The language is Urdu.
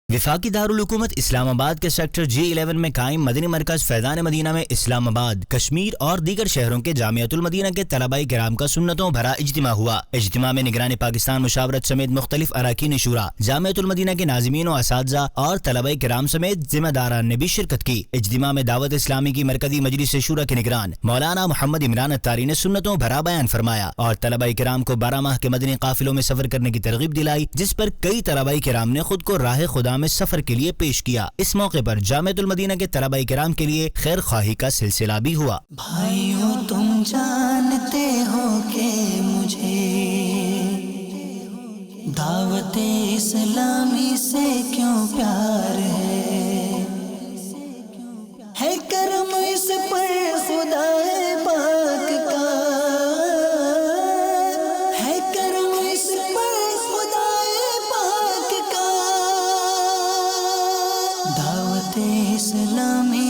وفاقی دارالحکومت اسلام آباد کے سیکٹر G11 میں قائم مدنی مرکز فیضان مدینہ میں اسلام آباد، کشمیر اور دیگر شہروں کے جامعۃ المدینہ کے طلباء کرام کا سنتوں بھرا اجتماع ہوا۔ اجتماع میں نگران پاکستان مشاورت سمیت مختلف اراکین شورا، جامعۃ المدینہ کے ناظمین و اساتذہ اور طلباء کرام سمیت ذمہ داران نے بھی شرکت کی۔ اجتماع میں دعوت اسلامی کی مرکزی مجلس شورا کے نگران مولانا محمد عمران اتاری نے سنتوں بھرا بیان فرمایا اور طلباء کرام کو 12 ماہ کے مدنی قافلوں میں سفر کرنے کی ترغیب دلائی، جس پر کئی طلباء کرام نے خود کو راہ خدا میں سفر کے لیے پیش کیا۔ اس موقع پر جامعۃ المدینہ کے طلباء کرام کے لیے خیر خواہی کا سلسلہ بھی ہوا۔ بھائیو تم جانتے ہو کہ مجھے دعوت اسلامی سے کیوں پیار ہے کرم اس پر خدا پاک کا، ہے کرم اس پر خدا پاک کا، دعوت اسلامی